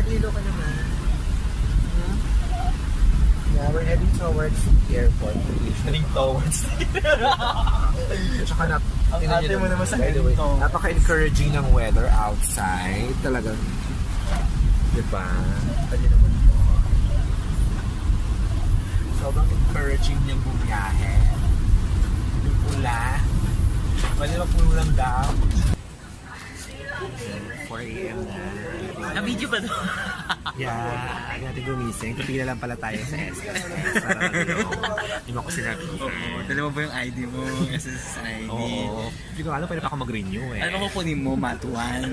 Dilo ka naman. Yeah, we're heading towards the airport. Heading towards. Tsaka Ang ate mo naman sa anyway, heading napaka-encouraging ng weather outside. Talagang, diba? Pwede naman po. Sobrang encouraging niyang bumiyahe. Yung pula. Pwede magpulo lang daw. 4 a.m. na. Na-video pa doon. Yeah, agad natin gumising. Pipila lang pala tayo sa SS. Para hindi mo ako sinabi. Oo. Dala mo ba yung ID mo? SSID? Oo. Hindi ko alam, pwede pa ako mag-renew eh. Ano ko kunin mo? Matuan?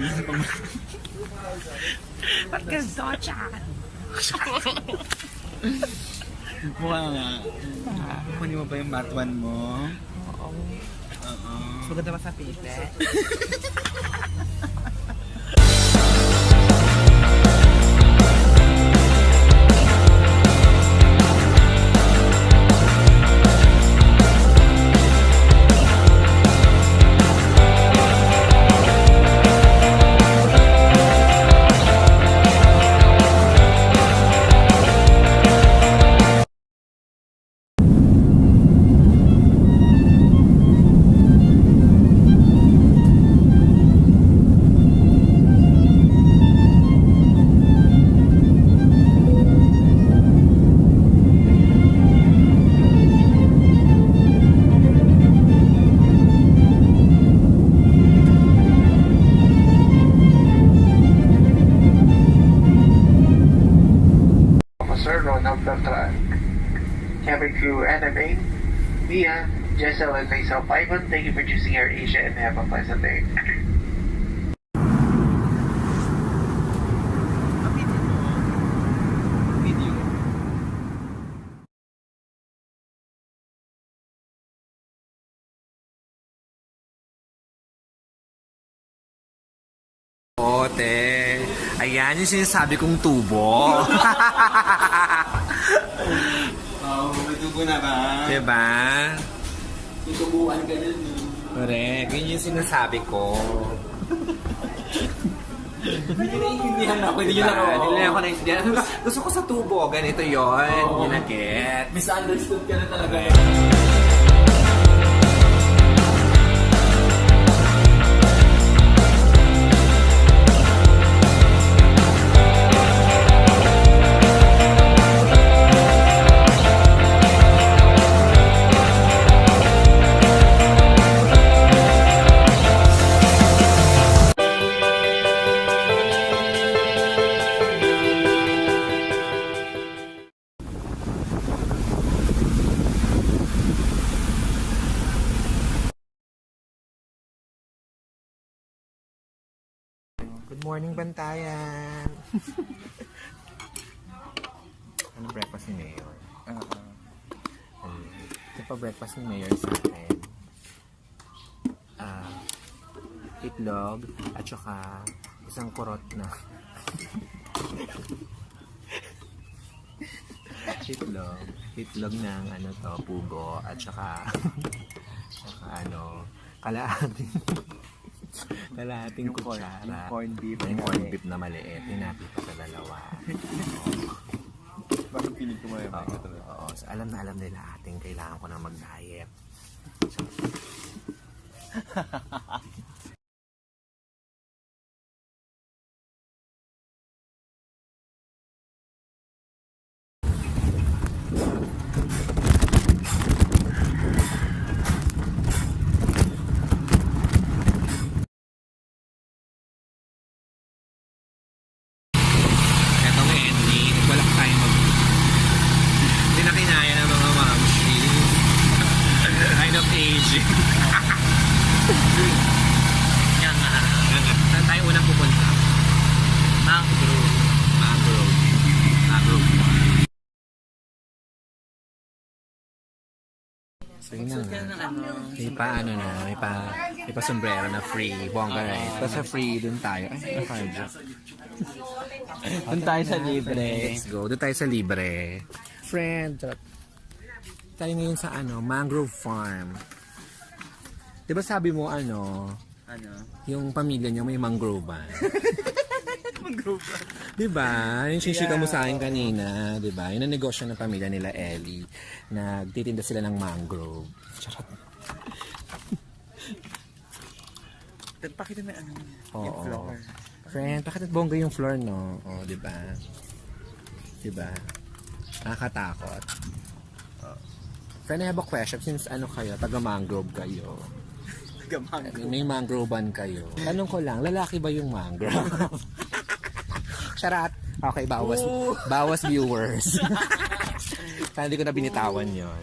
Ba't ganito, Chan? Mukha nga. Kunin mo ba yung matuan mo? Oo. Oo. Maganda ba sa pite? Of the truck. Cabin crew Annabelle, Mia, Jessel, and myself, Ivan, thank you for choosing Air Asia and have a pleasant day. Video. Ote. Ayan yung sinasabi kong tubo. Oo, may tubo na ba? Diba? Tutubuan ka dyan. Correct. Yun yung sinasabi ko. Hindi ko naiintindihan ako. Hindi yun ako. Hindi ako naiintindihan. Gusto ko sa tubo. Ganito yun. Yun na get. Misunderstood ka na talaga. Good morning, Bantayan. Ano breakfast ni Mayor? Ito pa breakfast ni Mayor sa akin. Itlog at saka isang kurot na itlog ng ano to, pugo at saka ano, kalahating kutsara. Yung corned beef. Yung corned beef na maliit. Hinati pa sa dalawa. Bakit pinig ko mo yung Oo. So, alam na alam nila ating kailangan ko na mag-diet. Yan nga. Saan tayo unang pupunta? Mangrove. Mangrove. So yun na nga. May pa ano na, may pa sombrero na free. Bongga right. Tapos sa free, dun tayo. Ay, nakardyo. Doon tayo sa libre. Let's go. Doon tayo sa libre. Friend. Tayo ngayon sa ano, Mangrove Farm. Diba sabi mo ano, Ano? yung pamilya niyo may mangrove ba? mangrove. Diba? Yung sisika mo sa akin kanina, diba? Yun ang negosyo ng pamilya nila Ellie. Nagtitinda sila ng mangrove. Charot. Pakita mo ano Oo. yung floor. Friend, bakit at bongga yung floor, no? O, diba? Diba? Nakakatakot. Friend, I have a question. Since ano kayo, taga-mangrove kayo. May mangrovean kayo. Tanong ko lang, lalaki ba yung mangrove? Charat. Okay, bawas viewers. Sana hindi ko na binitawan yon.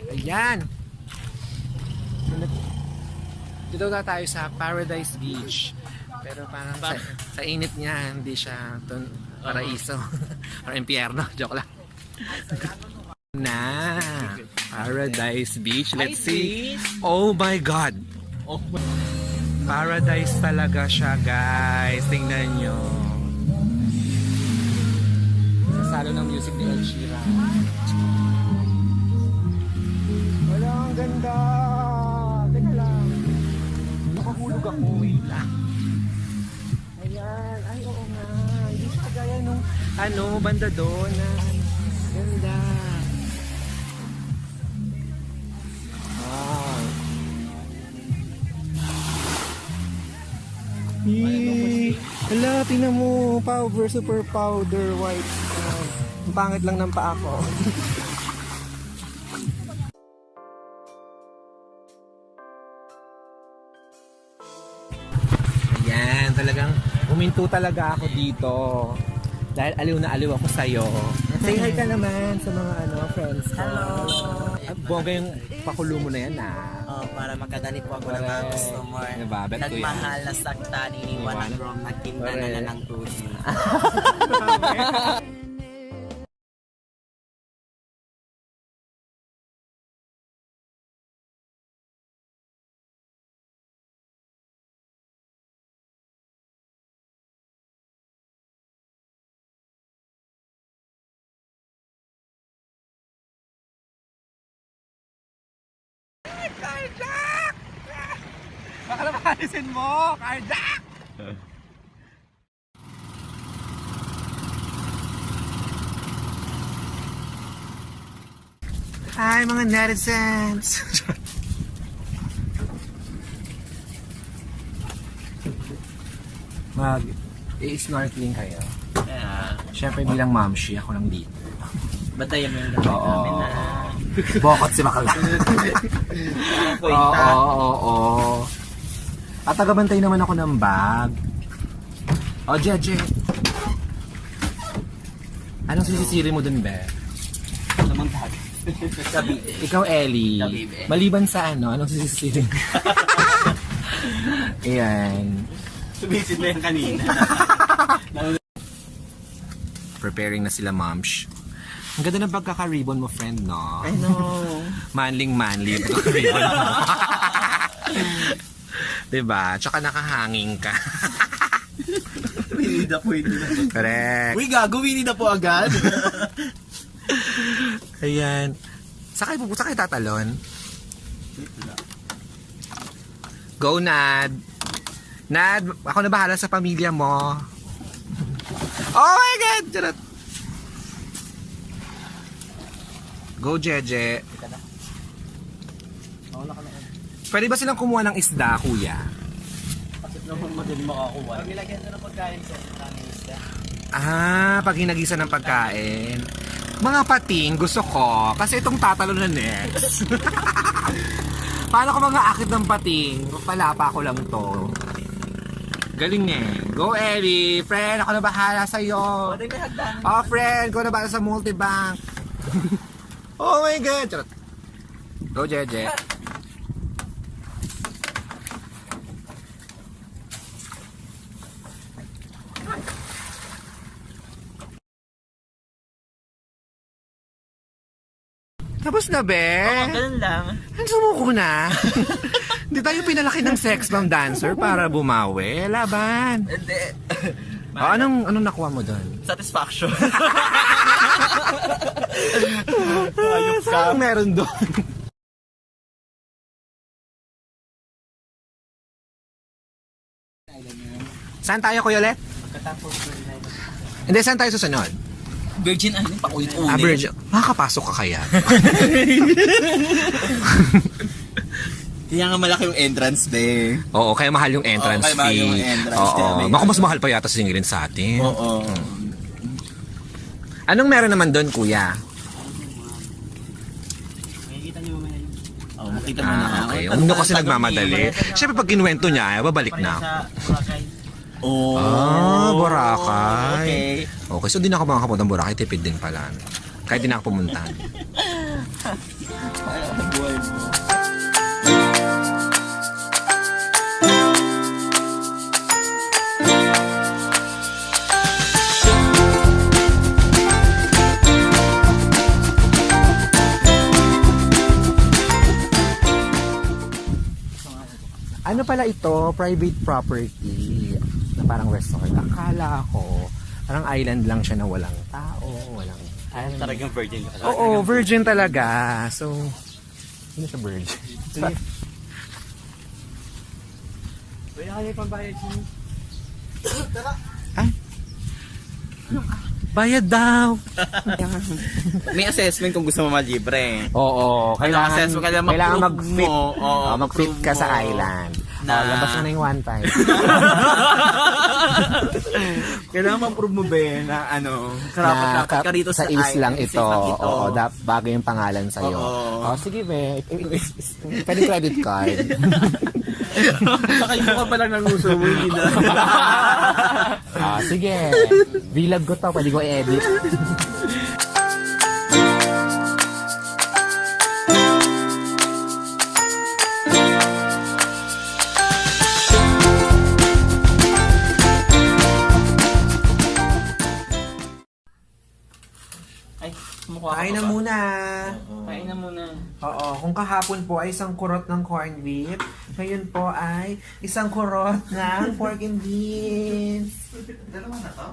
Ayan! Dito na tayo sa Paradise Beach. Pero parang sa init niya, hindi siya paraiso. Or impyerno. Joke lang. Na! Paradise Beach. Let's see. Oh my God! Paradise talaga siya, guys. Tingnan nyo. Sasalo ng music ni Ed Sheeran. Wala, ang ganda. Teka lang. Nakahulog ako. Wait lang. Ayan. Ay, oo nga. Hindi siya kagaya nung banda doon. Ganda. Wow. Hala, tingnan mo. Powder, super powder white. Ang pangit lang ng paa ko. Ayan, talagang huminto talaga ako dito. Dahil aliw na aliw ako sa'yo. Say hi ka naman sa mga friends ko. Hello! Bongga yung pakulo mo na yan Para makadali po ako ng mga customer. Diba? Bet ko yan. Nagmahal na sakta, niniwan ng rom, nagtinda na lang ng tubig. Carjack! Baka na makalisin mo! Carjack! Hi mga netizens! I-snorkeling kayo. Siyempre bilang mamshi, ako lang dito. Batayan mo yung gamit Oo. namin na. Bokot si Bakla. Oo. At tagabantay naman ako ng bag. O, Jeje. Anong sisisiri mo dun, Be? Namang tag. Ikaw, Ellie. Kabibe. Maliban sa anong sisisiri mo? Ayan. Sumisid na yan kanina. Preparing na sila, Momsh. Ang ganda ng pagkaka-ribbon mo, friend, no? I know. Manling-manly yung pagkaka-ribbon mo. Diba? Tsaka nakahanging ka. Winnie the Pooh. Correct. Uy, gago, Winnie the Pooh agad. Ayan. Sakay tatalon. Go, Nad. Nad, ako na bahala sa pamilya mo. Oh my God! Charot. Go, Jeje. Pwede ba silang kumuha ng isda, kuya? Bakit naman madali makakuha? Pag nilagyan na ng pagkain sa isda. Pag hinagisa ng pagkain. Mga pating, gusto ko. Kasi itong tatalo na next. Paano ko mga akit ng pating? Palapa ko lang to. Galing Go, Ellie. Friend, ako na bahala sa'yo. Pwede may hagdan. Oh, friend, ako na bahala sa multibank. Oh my God. Charot. Go, Jeje. Tapos na, be? Ganun lang. Sumuko na. Hindi tayo pinalaki ng sex bomb dancer para bumawi. Laban. Hindi. Anong nakuha mo doon? Satisfaction. Saan meron doon? Saan tayo, Kuya Let? Hindi, saan tayo susunod? Virgin ano, paulit-ulit. Virgin. Makakapasok ka kaya? Kaya nga malaki yung entrance, be. Oo, kaya mahal yung entrance Oo, kaya mahal fee. yung entrance Oo. fee. Naku, mas mahal pa yata singilin sa atin. Oo. Anong meron naman doon, Kuya? Makikita niyo mamaya yun. Oh, makita mo na. Okay. Umuno kasi nagmamadali. Siyempre, pag kinuwento niya, babalik Pareha na. sa Boracay. Oh. Boracay. Okay. Okay, so di na ako makakapunta ng Boracay, tipid din pala. Kahit di na ako pumunta. Ay, ang buhay mo. Ano pala ito? Private property na parang resort. Akala ko, parang island lang siya na walang tao, walang... Talagang virgin ka. Oo, virgin talaga. So, hindi siya virgin. Pwede ka niyo pambayad siya. Bayad daw. May assessment kung gusto mo malibre. Oo, kailangan, assessment ka lang, kailangan mag-prove mag-fit. mo. Oo, mag-fit ka prove sa mo. island. Na- Labas mo na yung one time. Kailangan ma-prove mo, be, na ano, karapat-dapat ka rito sa sa is lang island. ito. Safe lang ito. Oo, bago yung pangalan sa'yo. Oo. Sige, be. Pwede credit card. Saka yung mukha pa lang ng uso mo, hindi na. Sige. Vlog ko to. Pwede ko i-edit. Ay, sumukha ka Kain na pa ba? muna. Kain na muna. Oo, kung kahapon po ay isang kurot ng corned beef, ngayon po ay isang kurot ng pork and beans. Dalawa na to?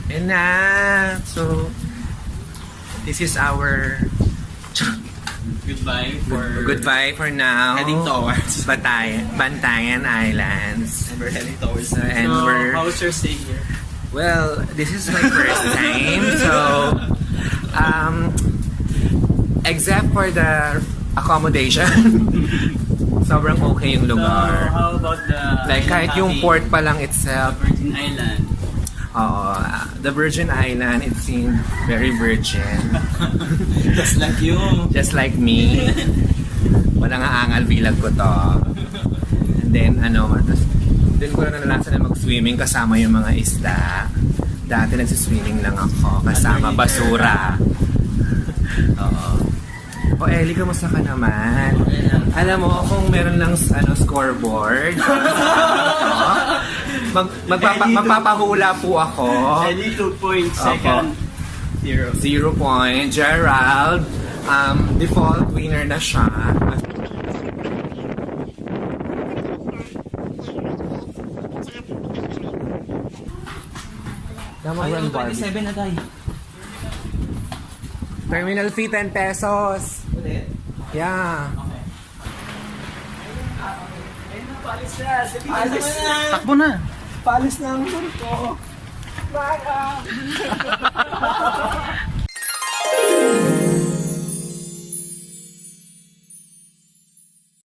And na, so, this is our goodbye for now. Heading towards. Bantayan Islands. We're heading towards. And So, we're, how's your stay here? well, this is my first time, so, except for the accommodation, sobrang okay yung So, lugar. how about the Like, kahit yung Happy port pa lang itself, Virgin Island? the Virgin Island, it seemed very virgin. Just like you. Just like me. Walang aangal bilag ko to. And then, din ko na naranasan na mag-swimming kasama yung mga isda. Dati nagsiswimming lang ako kasama basura. Oo. O Ellie, kamusta ka naman? Alam mo, kung meron lang scoreboard, magpapahula po ako. Any 2 points, second, 0. 0 point. Gerald, default winner na siya. Ay, Run 27 na tayo. Terminal fee 10 pesos. Ulit? Yeah. Alis na! Takbo na! Palis na ang ko. Bye.